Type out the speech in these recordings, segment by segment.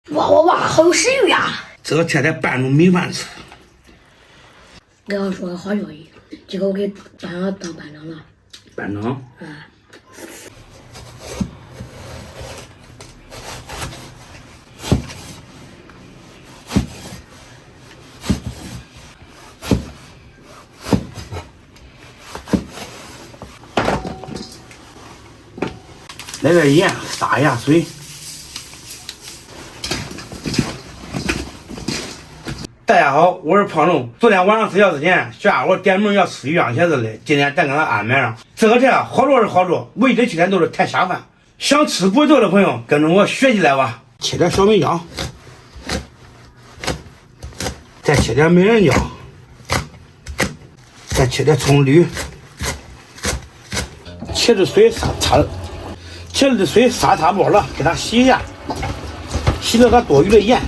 哇，好有食欲呀！这个天天拌着米饭吃。我要说个好消息，今个我给班上当班长了。班长？啊。来点盐，撒一下水。大家好，我是胖龙。昨天晚上睡觉之前，小家伙点名要吃鱼香茄子的，今天再给他安排上。这个菜好做是好做，唯一的缺点都是太下饭。想吃不会做的朋友，跟着我学起来吧。切点小米椒，再切点美人椒，再切点葱绿，茄子水茄子的水撒差不多了，给它洗一下，洗了它多余的盐。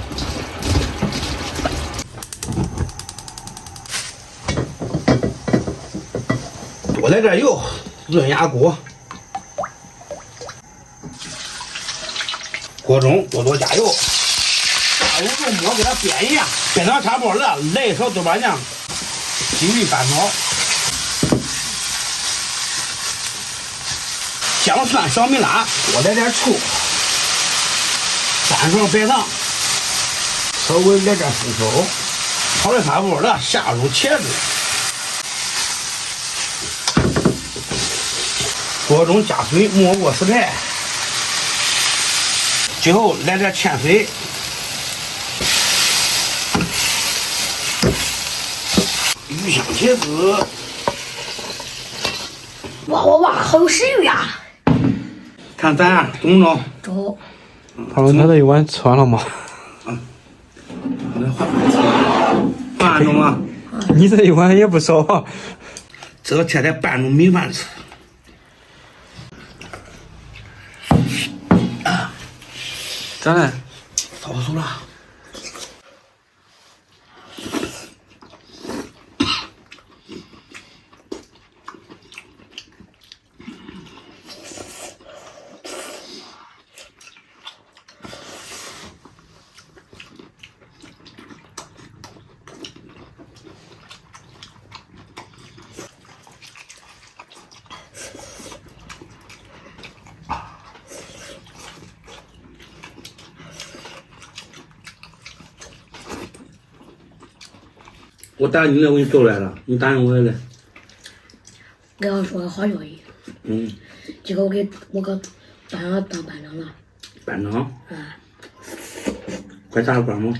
多来点油，润下锅。锅中多加油，下入肉末给它煸一下，煸到差不多了，来一勺豆瓣酱，鸡鱼翻炒。姜蒜、小米辣，多来点醋，3勺白糖，稍微来点生抽，炒的差不多了，下入茄子，锅中加水没过食材，最后来点芡水，鱼香茄子，哇，好有食欲呀！看咋样，中不中？中。胖龙，他这一碗吃完了吗？换中了。你这一碗也不少啊。这个天天拌着米饭吃。咋了？到手了。我打你来，我给你走来了，你答应我来。我要说个好消息。今个我给班上当班长了。班长？啊。管啥管吗？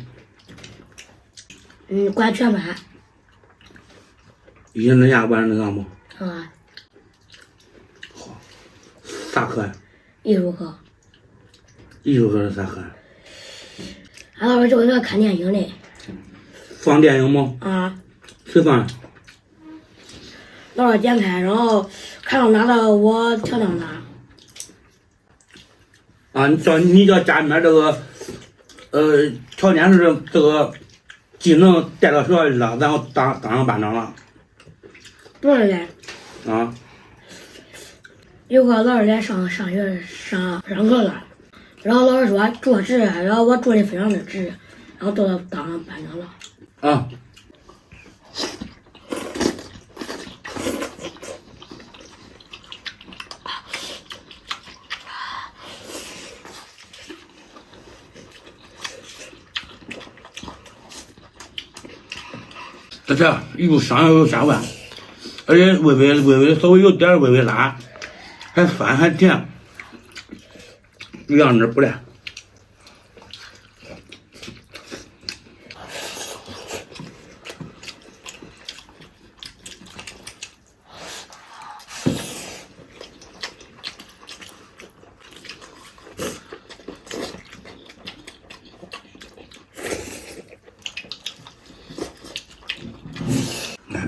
管全班。一人家管那个吗？啊。好。啥课呀？艺术课。艺术课是啥课？俺老师就给咱看电影的。放电影吗？啊。谁放？老师点开，然后看到哪的我调到哪。啊，你叫家里面这个条件是这个技能带到学校里了，然后当上班长了。不是的。啊。有个老师来上课了，然后老师说做值，然后我做的非常的值，然后到当上班长了。啊。这菜又香又下饭，而且微微稍微有点微微辣，还酸还甜，样子不赖。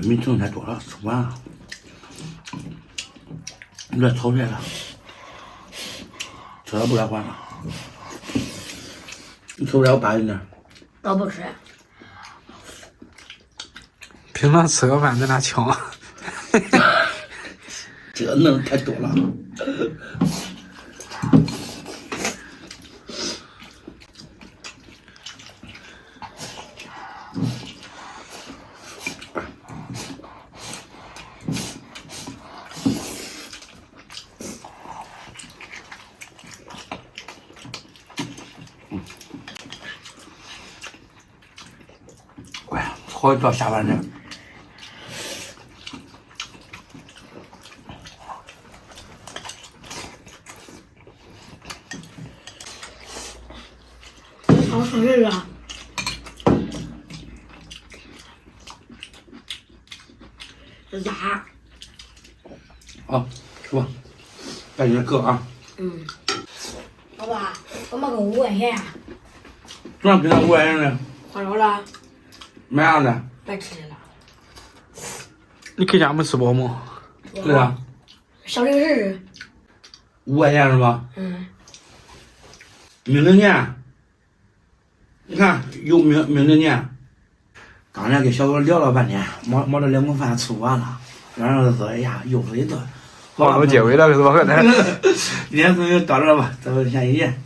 米剩太多了，吃不完了。有点草率了，吃了不该还了。你吃不了，我扒一点。我不吃。平常吃个饭在那抢。这弄太多了。好到下半身。好上月月。辣。啊，吃吧，赶紧搁啊。老爸，我买个5块钱。怎么给他5块钱呢？花着了。买啥的？买吃的了。你给家没吃饱吗？对啊。小零食。5块钱是吧？明年，你看有明年。刚才跟小狗聊了半天，忙着2顿饭吃不完了，然后说哎呀，又是一顿。忘了结尾了是吧？可能。今天就到这吧，咱们下期见。